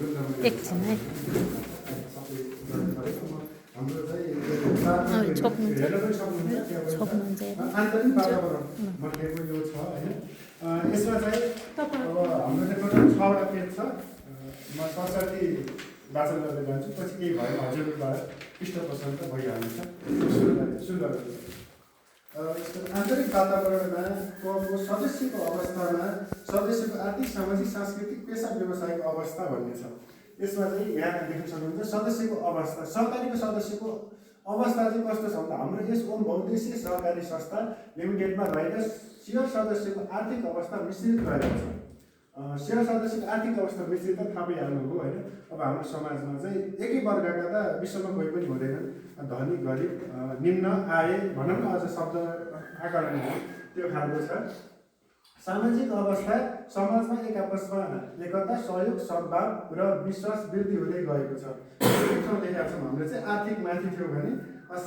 एकछिन है छोप्नुहुन्छ आन्तरिक वातावरण भनेको यो छ होइन। यसमा चाहिँ अब हाम्रो चाहिँ टोटल 6वटा पेज छ। म सरसर्ती वाचन गर्दै जान्छु, पछि केही भयो हजुरबाट पृष्ठ प्रसङ्ग भइहाल्छ। सुरु गर्छु। आन्तरिक वातावरणमा को सदस्यको अवस्थामा सदस्यको आर्थिक सामाजिक सांस्कृतिक पेसा व्यवसायको अवस्था भन्ने छ। यसमा चाहिँ यहाँ देख्न सक्नुहुन्छ सदस्यको अवस्था, सहकारीको सदस्यको अवस्था चाहिँ कस्तो छ भन्दा हाम्रो यस ओम बहुद्देश्यीय सहकारी संस्था लिमिटेडमा रहेका सेयर सदस्यको आर्थिक अवस्था मिश्रित रहेको छ। सेयर सदस्यको आर्थिक अवस्था मिश्रित त थाहा पाइहाल्नुभयो होइन। अब हाम्रो समाजमा चाहिँ एकै वर्गका त विश्वमा कोही पनि हुँदैनन्। धनी गरिब निम्न आय भनौँ न, अझ शब्द आकलन त्यो खालको छ। सामाजिक अवस्था समाजमा एक आपसमा एकता सहयोग सद्भाव र विश्वास वृद्धि हुँदै गएको छ। देखाएको छौँ हामीले चाहिँ आर्थिक माथि थियो भने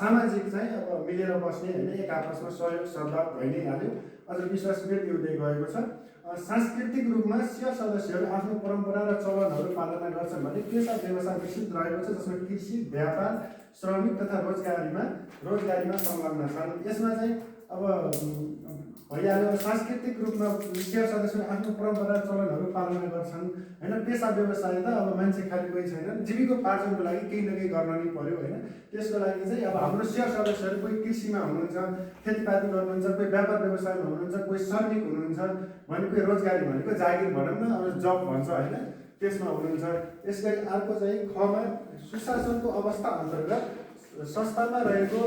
सामाजिक चाहिँ अब मिलेर बस्ने होइन, एक आपसमा सहयोग सद्भाव भइ नै हाल्यो, अझ विश्वास वृद्धि हुँदै गएको छ। सांस्कृतिक रूपमा सेयर सदस्यहरू आफ्नो परम्परा र चलनहरू पालना गर्छन् भने पेसा व्यवसाय विकसित रहेको छ, जसमा कृषि व्यापार श्रमिक तथा रोजगारीमा संलग्न छन्। यसमा चाहिँ अब भइहाल्यो सांस्कृतिक रूपमा सेयर सदस्यहरू आफ्नो परम्परा चलनहरू पालना गर्छन् होइन। पेसा व्यवसाय त अब मान्छे खालि कोही छैन, जीविकोपार्जनको लागि केही न केही गर्न नै पर्यो होइन। त्यसको लागि चाहिँ अब हाम्रो सेयर सदस्यहरू कोही कृषिमा हुनुहुन्छ, खेतीपाती गर्नुहुन्छ, कोही व्यापार व्यवसायमा हुनुहुन्छ, कोही श्रमिक हुनुहुन्छ भने, कोही रोजगारी भनेको जागिर भनौँ न, अब जब भन्छ होइन, त्यसमा हुनुहुन्छ। यसरी अर्को चाहिँ खमा सुशासनको अवस्था अन्तर्गत संस्थामा रहेको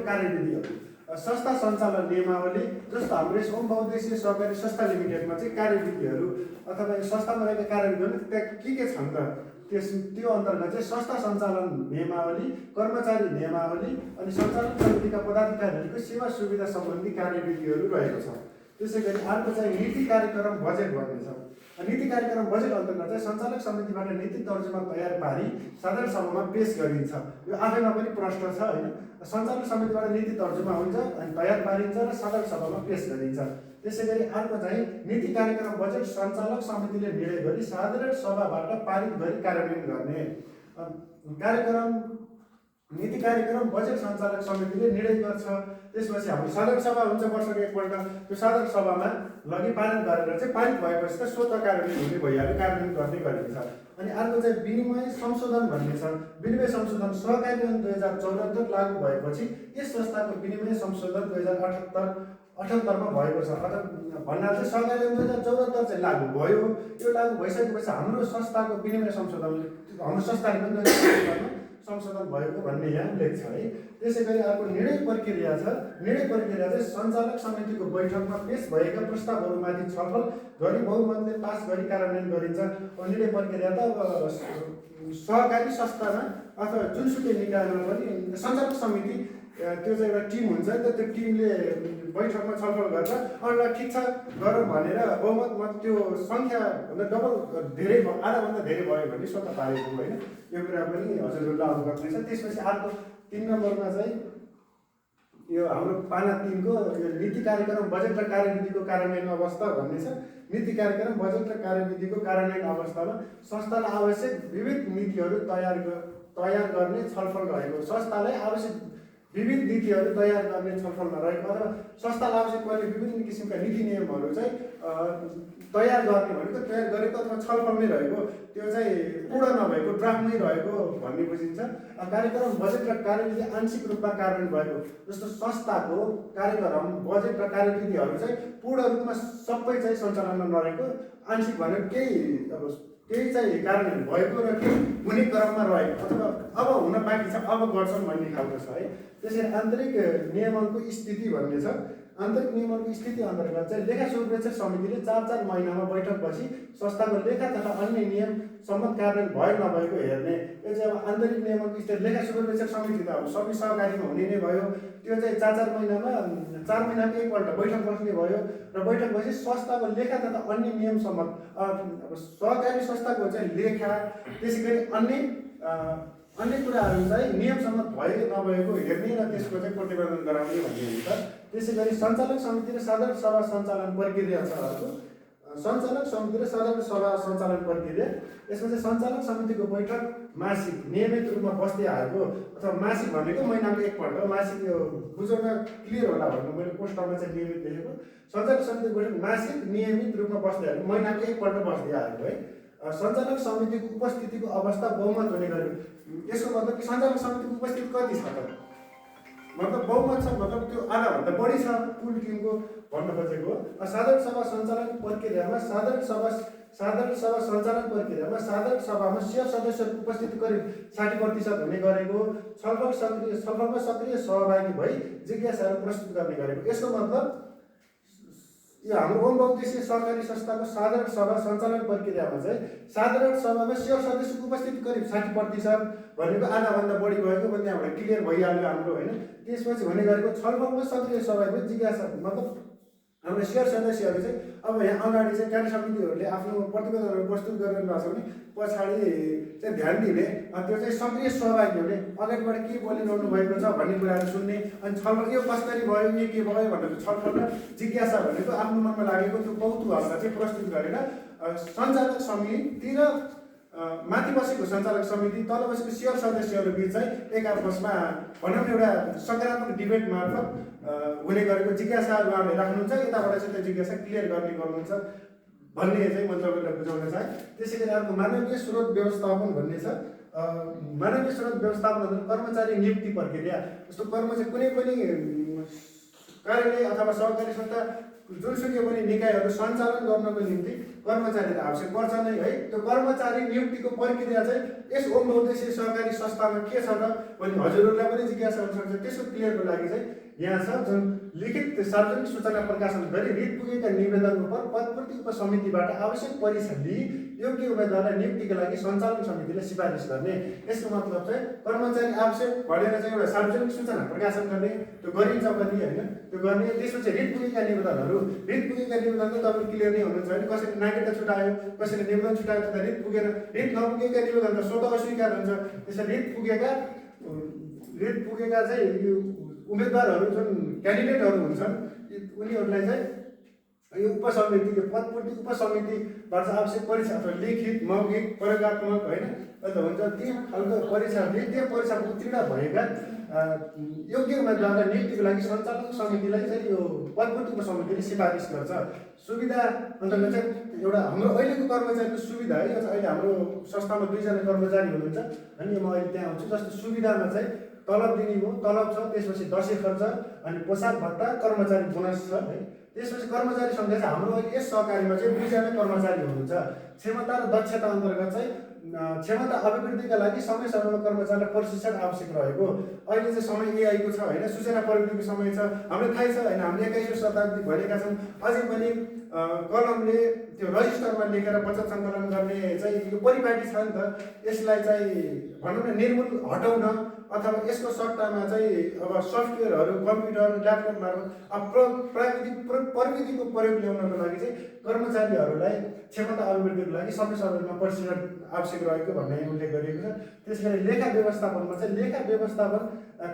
कार्यविधिहरू, संस्था सञ्चालन नियमावली, जस्तो हाम्रो यस ओम बहुद्देश्यीय सहकारी संस्था लिमिटेडमा चाहिँ कार्यविधिहरू अथवा संस्थामा रहेका कार्यविधिहरू त्यहाँ के छन् त, त्यो अन्तर्गत चाहिँ संस्था सञ्चालन नियमावली, कर्मचारी नियमावली अनि सञ्चालन समितिका पदाधिकारीहरूको सेवा सुविधा सम्बन्धी कार्यविधिहरू रहेको छ। त्यसै गरी अर्को चाहिँ नीति कार्यक्रम बजेट भन्ने छ। नीति कार्यक्रम बजेट अन्तर्गत चाहिँ सञ्चालक समितिबाट नीति तर्जुमा तयार पारी साधारण सभामा पेश गरिन्छ। यो आफैमा पनि प्रश्न छ होइन। सञ्चालक समितिबाट नीति तर्जुमा हुन्छ अनि तयार पारिन्छ र साधारण सभामा पेश गरिन्छ। त्यसै गरी अर्को चाहिँ नीति कार्यक्रम बजेट सञ्चालक समितिले निर्णय गरी साधारण सभाबाट पारित गरी कार्यान्वयन गर्ने। नीति कार्यक्रम बजेट सञ्चालक समितिले निर्णय गर्छ। त्यसपछि हाम्रो साधारण सभा हुन्छ वर्षको एकपल्ट, त्यो साधारण सभामा लगी पारित गरेर चाहिँ पारित भएपछि त स्वत कार्यान्वयन हुने भइहाल्यो, कार्यान्वयन गर्ने गरिन्छ। अनि अर्को चाहिँ विनिमय संशोधन भन्ने छ। विनिमय संशोधन सहकारी ऐन 2074 लागू भएपछि यस संस्थाको विनिमय संशोधन 2078 भएको छ। भन्नाले चाहिँ सहकारी ऐन 2074 चाहिँ लागू भयो। यो लागू भइसकेपछि हाम्रो संस्थाको विनिमय संशोधन, हाम्रो संस्थाले पनि 2074 संशोधन भएको भन्ने यहाँ उल्लेख छ है। त्यसै गरी अर्को निर्णय प्रक्रिया छ। निर्णय प्रक्रिया चाहिँ सञ्चालक समितिको बैठकमा पेश भएका प्रस्तावहरूमाथि छलफल गरी बहुमतले पास गरी कार्यान्वयन गरिन्छ। निर्णय प्रक्रिया त अब सहकारी संस्थामा अथवा जुनसुकै निकायमा पनि सञ्चालक समिति त्यो चाहिँ एउटा टिम हुन्छ नि त, त्यो टिमले बैठकमा छलफल गर्छ। ल ठिक छ गरौँ भनेर बहुमत त्यो सङ्ख्याभन्दा डबल धेरै आधाभन्दा धेरै भयो भने स्वतः पारेको होइन। यो कुरा पनि हजुरहरूलाई अवगत नै छ। त्यसपछि अर्को 3 नम्बरमा चाहिँ यो हाम्रो पाना 3 को यो नीति कार्यक्रम बजेट र कार्यविधिको कार्यान्वयन अवस्था भन्ने छ। नीति कार्यक्रम बजेट र कार्यविधिको कार्यान्वयन अवस्थामा संस्थालाई आवश्यक विविध नीतिहरू तयार गर्ने छलफल रहेको। संस्थालाई आवश्यक विविध नीतिहरू तयार गर्ने छलफलमा रहेको अथवा संस्थालाई आवश्यक पर्ने विभिन्न किसिमका नीति नियमहरू चाहिँ तयार गर्ने भनेको तयार गरेको अथवा छलफलमै रहेको, त्यो चाहिँ पूर्ण नभएको ड्राफ्ट नै रहेको भन्ने बुझिन्छ। कार्यक्रम बजेट र कार्यविधि आंशिक रूपमा कार्यान्वयन भएको, जस्तो संस्थाको कार्यक्रम बजेट र कार्यविधिहरू चाहिँ पूर्ण रूपमा सबै चाहिँ सञ्चालनमा नरहेको, आंशिक भनेको केही चाहिँ कार्यान्वयन भएको र केही हुने क्रममा रहेको अथवा अब हुन बाँकी छ, अब गर्छन् भन्ने खालको छ है। त्यसरी आन्तरिक नियमनको स्थिति भन्ने छ। आन्तरिक नियमनको स्थिति अन्तर्गत चाहिँ लेखा सुरक्षा समितिले 4 महिनामा बैठक बसी संस्थाको लेखा तथा अन्य नियम सम्मत कार्यान्वयन भयो नभएको हेर्ने। यो चाहिँ अब आन्तरिक नियमनको स्थिति लेखा सुरक्षा समिति त अब सबै सहकारीमा हुने नै भयो। त्यो चाहिँ 4 महिनामा 4 महिनामा एकपल्ट बैठक बस्ने भयो र बैठक बसी संस्थाको लेखा तथा अन्य नियम सम्मत सहकारी संस्थाको चाहिँ लेखा, त्यसै गरी अन्य कुराहरू चाहिँ नियम सम्मत भयो नभएको हेर्ने र त्यसको चाहिँ प्रतिवेदन गराउने भन्ने हुन्छ। त्यसै गरी सञ्चालक समिति र साधारण सभा सञ्चालन प्रक्रिया छ अर्को। सञ्चालक समिति र साधारण सभा सञ्चालन प्रक्रिया। यसमा चाहिँ सञ्चालक समितिको बैठक मासिक नियमित रूपमा बस्दै आएको, अथवा मासिक भनेको महिनाको एकपल्ट हो। मासिक यो बुझाउन क्लियर होला भन्नु मैले पोस्टरमा चाहिँ नियमित लेखेको। सञ्चालक समितिको बैठक मासिक नियमित रूपमा बस्दै आएको, महिनाको एकपल्ट बस्दै आएको है। सञ्चालक समितिको उपस्थितिको अवस्था बहुमत हुने गरेको। यसको मतलब कि सञ्चालक समितिको उपस्थिति कति छ त, मतलब बहुमत छ मतलब त्यो आधाभन्दा बढी छ कुल टिमको भन्न खोजेको हो। साधारण सभा सञ्चालन प्रक्रियामा साधारण सभा सञ्चालन प्रक्रियामा साधारण सभामा शेयर सदस्यहरूको उपस्थिति करिब 60% हुने गरेको। छलफलमा सक्रिय सहभागी भई जिज्ञासाहरू प्रस्तुत गर्ने गरेको। यसको मतलब यो हाम्रो ओम बहुउद्देश्य सरकारी संस्थाको साधारण सभा सञ्चालन प्रक्रियामा चाहिँ साधारण सभामा शेयर सदस्यको उपस्थिति करिब 60% भनेको आधाभन्दा बढी भएको पनि त्यहाँबाट क्लियर भइहाल्यो हाम्रो होइन। त्यसपछि हुने गरेको छलफलमा सक्रिय सहभागी जिज्ञासा मतलब हाम्रो शेयर सदस्यहरू चाहिँ अब यहाँ अगाडि चाहिँ कार्य समितिहरूले आफ्नो प्रतिवेदनहरू प्रस्तुत गरिरहनु भएको छ भने पछाडि चाहिँ ध्यान दिने, अनि त्यो चाहिँ सक्रिय सहभागी हुने, अगाडिबाट के बोलिरहनु भएको छ भन्ने कुराहरू सुन्ने, अनि छलफल यो कसरी भयो यो के भयो भनेर छलफल र जिज्ञासा भनेको आफ्नो मनमा लागेको त्यो कौतूहललाई चाहिँ प्रस्तुत गरेर सञ्चालक समिति र माथि बसेको सञ्चालक समिति तल बसेको शेयर सदस्यहरू बिच चाहिँ एक आपसमा भनौँ एउटा सकारात्मक डिबेट मार्फत हुने गरेको जिज्ञासाहरू उहाँले राख्नुहुन्छ। यताबाट चाहिँ त्यो जिज्ञासा क्लियर गर्नुहुन्छ भन्ने चाहिँ म तपाईँलाई बुझाउन चाहेँ। त्यसै गरी अर्को मानवीय स्रोत व्यवस्थापन भन्ने छ। मानवीय स्रोत व्यवस्थापन भन्दा कर्मचारी नियुक्ति प्रक्रिया। जस्तो कर्मचारी कुनै पनि कार्यालय अथवा सहकारी संस्था जुनसुकै पनि निकायहरू सञ्चालन गर्नको निम्ति कर्मचारी त आवश्यक पर्छ नै है। त्यो कर्मचारी नियुक्तिको प्रक्रिया चाहिँ यस ओम बहुउद्देश्य सहकारी संस्थामा के छ त भन्ने हजुरहरूलाई पनि जिज्ञासा हुनसक्छ। त्यसको क्लियरको लागि चाहिँ यहाँ छ जुन लिखित सार्वजनिक सूचना प्रकाशन गरी रिट पुगेका निवेदनको पदपूर्ति उपसमितिबाट आवश्यक परीक्षा लिई योग्य उम्मेदवारलाई नियुक्तिका लागि सञ्चालन समितिले सिफारिस गर्ने। यसको मतलब चाहिँ कर्मचारी आवश्यक भनेर चाहिँ एउटा सार्वजनिक सूचना प्रकाशन गर्ने, त्यो गरिन्छ पनि होइन, त्यो गर्ने। त्यसपछि रिट पुगेका निवेदनहरू त तपाईँ क्लियर नै हुनुहुन्छ होइन। कसैले नागरिकता छुटायो, कसैले निवेदन छुटायो तथा रिट पुगेन, रिट नपुगेका निवेदन त स्वतः अस्वीकार हुन्छ। त्यसरी रिट पुगेका चाहिँ यो उम्मेदवारहरू जुन क्यान्डिडेटहरू हुन्छन् उनीहरूलाई चाहिँ यो उपसमिति यो पदपूर्ति उपसमितिबाट आवश्यक परीक्षा अथवा लिखित मौखिक प्रयोगात्मक होइन अन्त हुन्छ ती खालको परीक्षा दिए त्यो परीक्षामा उत्तीर्ण भएका योग्य उम्मेदवारलाई नियुक्तिको लागि सञ्चालक समितिलाई चाहिँ यो पदपूर्ति उपसमितिले सिफारिस गर्छ। सुविधा अन्तर्गत चाहिँ एउटा हाम्रो अहिलेको कर्मचारीको सुविधा है। अहिले हाम्रो संस्थामा 2 जना कर्मचारी हुनुहुन्छ अनि म अहिले त्यहाँ हुन्छु। जस्तो सुविधामा चाहिँ तलब दिने हो, तलब छ, त्यसपछि दसैँ खर्च अनि पोसाक भत्ता, कर्मचारी बोनस छ है। त्यसपछि कर्मचारी सङ्ख्या चाहिँ हाम्रो अहिले यस सहकारीमा चाहिँ 2 जना कर्मचारी हुनुहुन्छ। क्षमता र दक्षता अन्तर्गत चाहिँ क्षमता अभिवृद्धिका लागि समय समयमा कर्मचारीलाई प्रशिक्षण आवश्यक रहेको। अहिले चाहिँ समय एआईको छ होइन, सूचना प्रविधिको समय छ। हामीलाई थाहै छ होइन, हामीले 21औं शताब्दी भनेका छौँ। अझै पनि कलमले त्यो रजिस्टरमा लेखेर बचत सङ्कलन गर्ने चाहिँ यो परिपाटी छ नि त। यसलाई चाहिँ भनौँ न निर्मूल हटाउन अथवा यसको सट्टामा चाहिँ अब सफ्टवेयरहरू कम्प्युटर ल्यापटप मार्फत प्रविधिको प्रयोग ल्याउनको लागि चाहिँ कर्मचारीहरूलाई क्षमता अभिवृद्धिको लागि समय समयमा प्रशिक्षण आवश्यक रहेको भन्ने उल्लेख गरिएको छ। त्यसैले लेखा व्यवस्थापनमा चाहिँ लेखा व्यवस्थापन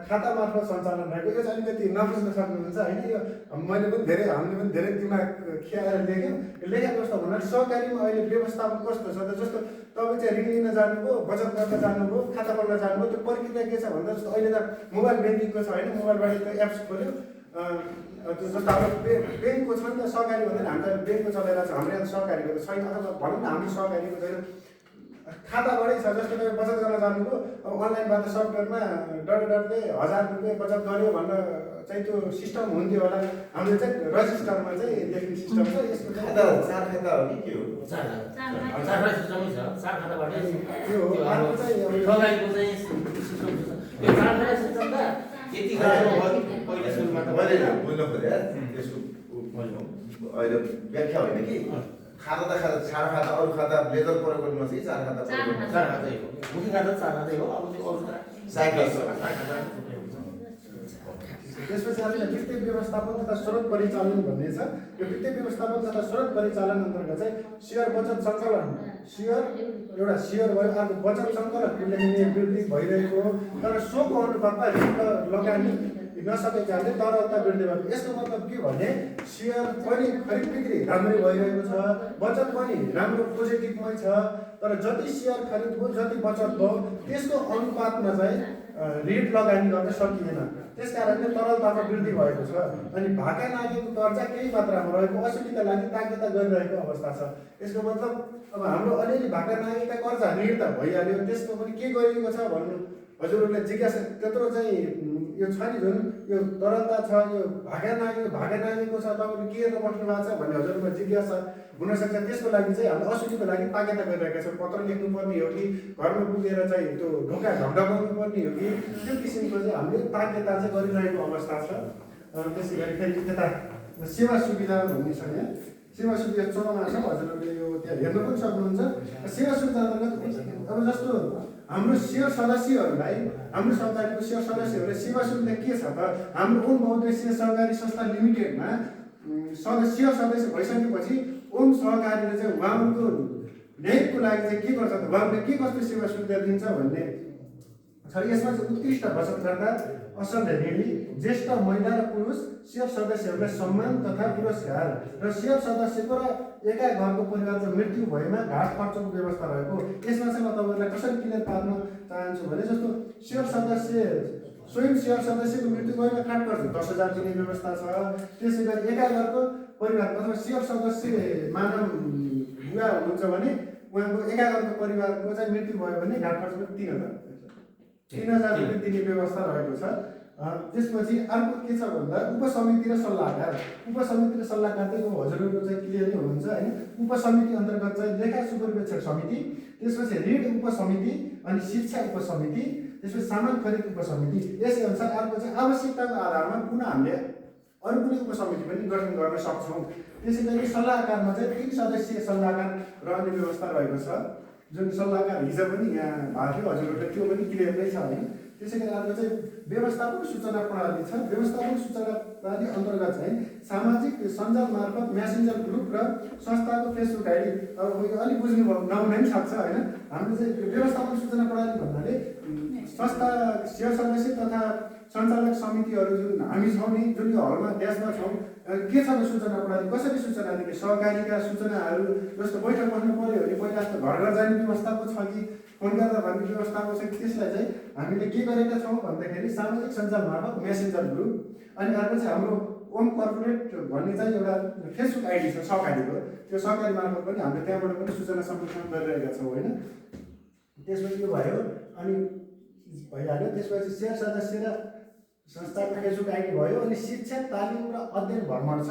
खाता मार्फत सञ्चालन रहेको। यो चाहिँ अलिकति नबुझ्न सक्नुहुन्छ होइन। यो हामीले पनि धेरै दिमाग खियाएर देख्यौँ। लेखा व्यवस्थापन सहकारीमा अहिले व्यवस्थापन कस्तो छ त, जस्तो तपाईँ चाहिँ ऋण लिन जानुभयो, बचत गर्न जानुभयो, खाता खोल्न जानुभयो, त्यो प्रक्रिया के छ भन्दा जस्तो अहिले त मोबाइल ब्याङ्किङको छ होइन, मोबाइलबाट त्यो एप्स खोल्यो जस्तो हाम्रो ब्याङ्कको छ नि त सहकारी भन्दैन, हामी त ब्याङ्कको चलाइरहेको छ, हाम्रो यहाँ सहकारीको त छैन अथवा भनौँ न हाम्रो सहकारीको छैन, खाताबाटै छ। जस्तो तपाईँ बचत गर्न जानुभयो, अब अनलाइनबाट सफ्टवेयरमा डटले 1000 रुपियाँ बचत गर्यो भन्न चाहिँ त्यो सिस्टम हुन्थ्यो होला। हाम्रो चाहिँ रजिस्टरमा चाहिँ लेख्ने सिस्टम छ। यसको खाता चार खाता हो कि के हो? चार खाता सिस्टमै छ। चार खाताबाट त्यो हो अर्को चाहिँ लगाएको चाहिँ सिस्टम छ। यो चार खाता सिस्टम त यति गाह्रो हो कि पहिला सुरुमा त मैले बुझ्नु खोजेँ त्यसको अहिले व्याख्या होइन कि खाता त खाता चार खाता अरू खाता लेजर प्रयोग गर्नु कि चार खाता प्रयोग गर्नु? चार खातै हो। मुख्य खाता चार खातै हो। अब त्यो अरू साइकल त्यसपछि हामीले वित्तीय व्यवस्थापन तथा स्रोत परिचालन भन्ने छ। यो वित्तीय व्यवस्थापन तथा स्रोत परिचालन अन्तर्गत चाहिँ सेयर बचत सङ्कलन, एउटा सेयर भयो, अर्को बचत सङ्कलन उल्लेखनीय वृद्धि भइरहेको हो। तर सोको अनुपातमा ऋण लगानी नसकेको कारणले तरलता वृद्धि भएको। यसको मतलब के भने सेयर पनि खरिद बिक्री राम्रै भइरहेको छ, बचत पनि राम्रो पोजिटिभमै छ, तर जति सेयर खरिद भयो जति बचत भयो त्यसको अनुपातमा चाहिँ ऋण लगानी गर्न सकिएन। त्यस कारणले तरलतामा वृद्धि भएको छ। अनि भाका लागेको कर्जा केही मात्रामा रहेको असुविधा लागि ताकेता गरिरहेको अवस्था छ। यसको मतलब अब हाम्रो अलिअलि भाका लागेका कर्जा ऋण त भइहाल्यो, त्यसको पनि के गरिएको छ भन्नु हजुरहरूले जिज्ञासा त्यत्रो चाहिँ यो छ नि जुन यो तरलता छ, यो भागा नागेको छ, तपाईँले के हेर्न बस्नु भएको छ भन्ने हजुरहरूको जिज्ञासा हुनसक्छ। त्यसको लागि चाहिँ हामीले असुविधा लागि ताकेता गरिरहेका छौँ। पत्र लेख्नुपर्ने हो कि घरमा पुगेर चाहिँ त्यो ढोका ढकढकाउनु पर्ने हो कि त्यो किसिमको चाहिँ हामीले ताकेता चाहिँ गरिरहेको अवस्था छ। त्यसै गरी फेरि त्यता सेवा सुविधा भन्ने छ यहाँ, सेवा सुविधा 14मा छ, हजुरहरूले यो त्यहाँ हेर्न पनि सक्नुहुन्छ। सेवा सुविधा अन्तर्गत अब जस्तो हाम्रो सेयर सदस्यहरूलाई, हाम्रो सरकारीको सेयर सदस्यहरूलाई सेवा सुविधा के छ त, हाम्रो ओम बहुउद्देश्य सहकारी संस्था लिमिटेडमा सेयर सदस्य भइसकेपछि ओम सहकारीले चाहिँ उहाँको न्यायको लागि चाहिँ के गर्छ त, उहाँले के कस्तो सेवा सुविधा दिन्छ भन्ने छ। यसमा चाहिँ उत्कृष्ट बचतकर्ता, असल ऋणी, ज्येष्ठ महिला र पुरुष सेयर सदस्यहरूलाई सम्मान तथा पुरस्कार र सेयर सदस्यको र एका घरको परिवारको मृत्यु भएमा घाट खर्चको व्यवस्था रहेको। यसमा चाहिँ म तपाईँहरूलाई कसरी क्लियर पार्न चाहन्छु भने जस्तो सेयर सदस्य स्वयं सेयर सदस्यको मृत्यु भएमा घाट खर्च 10,000 दिने व्यवस्था छ। त्यसै गरी एका घरको परिवार अथवा सेयर सदस्य मानव बुवा हुनुहुन्छ भने उहाँको एका घरको परिवारको चाहिँ मृत्यु भयो भने घाट खर्च 3,000 रुपियाँ दिने व्यवस्था रहेको छ। त्यसपछि अर्को के छ भन्दा उपसमिति र सल्लाहकार। उपसमिति र सल्लाहकार चाहिँ हजुरहरूको चाहिँ क्लियरली हुनुहुन्छ होइन। उपसमिति अन्तर्गत चाहिँ लेखा सुपरिवेक्षक समिति, त्यसपछि ऋण उपसमिति, अनि शिक्षा उपसमिति, त्यसपछि सामान खरिद उपसमिति। यसै अनुसार अर्को चाहिँ आवश्यकताको आधारमा पुनः हामीले अरू कुनै उपसमिति पनि गठन गर्न सक्छौँ। त्यसै गरी सल्लाहकारमा चाहिँ 3 सदस्यीय सल्लाहकार रहने व्यवस्था रहेको छ, जुन सल्लाहकार हिजो पनि यहाँ भएको थियो हजुरहरूले त्यो पनि क्लियर नै छ होइन। त्यसै गरी अर्को चाहिँ व्यवस्थापन सूचना प्रणाली छ। व्यवस्थापन सूचना प्रणाली अन्तर्गत चाहिँ सामाजिक सञ्जाल मार्फत म्यासेन्जर ग्रुप र संस्थाको फेसबुक आइडी। अब अलिक बुझ्नु नहुन पनि सक्छ होइन। हामीले चाहिँ व्यवस्थापन सूचना प्रणाली भन्नाले संस्था सेयर सदस्य तथा सञ्चालक समितिहरू जुन हामी छौँ नि, जुन यो हलमा देशमा छौँ, के छ सूचना प्रणाली, कसरी सूचना दिने, सहकारीका सूचनाहरू जस्तो बैठक बस्नु पर्यो भने पहिला त घर घर जाने व्यवस्थाको छ कि फोन गर्दा भन्ने व्यवस्थाको छ, त्यसलाई चाहिँ हामीले के गरेका छौँ भन्दाखेरि सामाजिक सञ्जाल मार्फत मेसेन्जर ग्रुप। अनि अर्को चाहिँ हाम्रो ओम कर्पोरेट भन्ने चाहिँ एउटा फेसबुक आइडी छ सहकारीको, त्यो सहकारी मार्फत पनि हामीले त्यहाँबाट पनि सूचना सम्प्रेषण गरिरहेका छौँ होइन। त्यसपछि यो भयो अनि भइहाल्यो। त्यसपछि सेयर सदस्य र संस्थाको फेसबुक आइडी भयो। अनि शिक्षा तालिम र अध्ययन भ्रमण छ।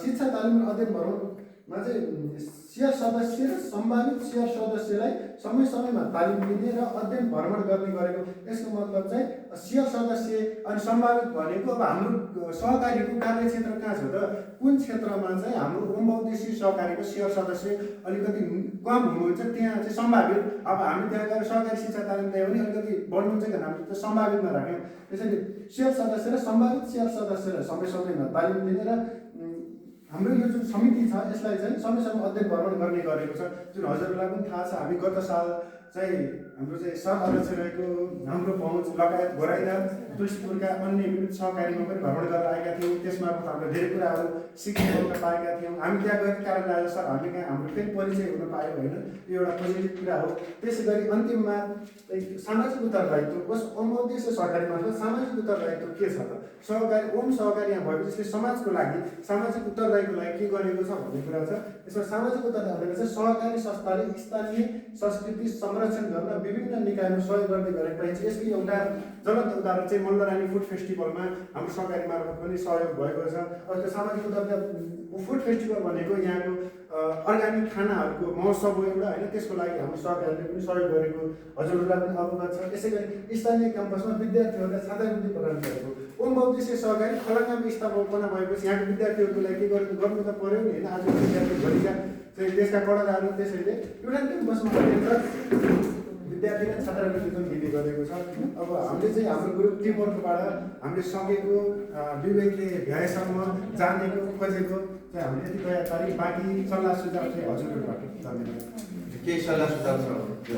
शिक्षा तालिम र अध्ययन भ्रमणमा चाहिँ सेयर सदस्य र सम्भावित सेयर सदस्यलाई समय समयमा तालिम दिने र अध्ययन भ्रमण गर्ने गरेको। यसको मतलब चाहिँ सेयर सदस्य अनि सम्भावित भनेको अब हाम्रो सहकारीको कार्यक्षेत्र कहाँ छ त, कुन क्षेत्रमा चाहिँ हाम्रो ओम बहुउद्देश्य सहकारीको सेयर सदस्य अलिकति कम हुनुहुन्छ त्यहाँ चाहिँ सम्भावित। अब हामी त्यहाँ गएर सहकारी शिक्षा तालिम दियो भने अलिकति बढ्नुहुन्छ कि हामीले त्यो सम्भावितमा राख्यौँ। त्यसैले सेयर सदस्य र सम्भावित सेयर सदस्यलाई समय समयमा तालिम दिने र हाम्रो यो जुन समिति छ यसलाई चाहिँ समय समय अध्ययन भ्रमण गर्ने गरेको छ। जुन हजुरहरूलाई पनि थाहा छ, हामी गत साल चाहिँ हाम्रो चाहिँ सह अध्यक्ष रहेको हाम्रो पहुँच लगायत घोराइदा तुलसीपुरका अन्य विविध सहकारीमा पनि भ्रमण गरेर आएका थियौँ। त्यसमा हामीले धेरै कुराहरू सिक्न पाएका थियौँ। हामी त्यहाँ गएको कारणले आज सर हामीले कहाँ हाम्रो फेरि परिचय हुन पायो होइन, यो एउटा पोजिटिभ कुरा हो। त्यसै गरी अन्तिममा सामाजिक उत्तरदायित्व, बस ओम बहुउद्देश्य सहकारी मार्फत सामाजिक उत्तरदायित्व के छ त, सहकारी ओम सहकारी यहाँ भएपछि यसले समाजको लागि सामाजिक उत्तरदायित्वको लागि के गरेको छ भन्ने कुरा छ। यसमा सामाजिक उत्तरदायित्व चाहिँ सहकारी संस्थाले स्थानीय संस्कृति संरक्षण गर्न विभिन्न निकायमा सहयोग गर्दै गरेको पाइन्छ। यसको एउटा जलद उदाहरण चाहिँ मल्लरानी फुड फेस्टिभलमा हाम्रो सहकारी मार्फत पनि सहयोग भएको छ। अब त्यो सामाजिक उत्तरदायित्व फुड फेस्टिभल भनेको यहाँको अर्ग्यानिक खानाहरूको महोत्सव हो एउटा होइन, त्यसको लागि हाम्रो सहकारीले पनि सहयोग गरेको हजुरहरूलाई पनि अवगत छ। त्यसै गरी स्थानीय क्याम्पसमा विद्यार्थीहरूलाई छात्रवृत्ति प्रदान गरेको। ओम बहुउद्देश्य सहकारी खलङ्गामा स्थापना भएपछि यहाँको विद्यार्थीहरूको लागि के गर्नु त पर्यो नि होइन। आजको विद्यार्थी भोलिका चाहिँ देशका कडाहरू, त्यसैले एउटा क्याम्पसमा विद्यार्थीलाई छात्रवृत्ति पनि दिने गरेको छ। अब हामीले चाहिँ हाम्रो ग्रुप टिमवर्कबाट हामीले सकेको विवेकले भ्याएसम्म जानेको खोजेको चाहिँ हामीले यति तयार पारी, बाँकी सल्लाह सुझाव चाहिँ हजुरहरूबाट। धन्यवाद। केही सल्लाह सुझाव छ?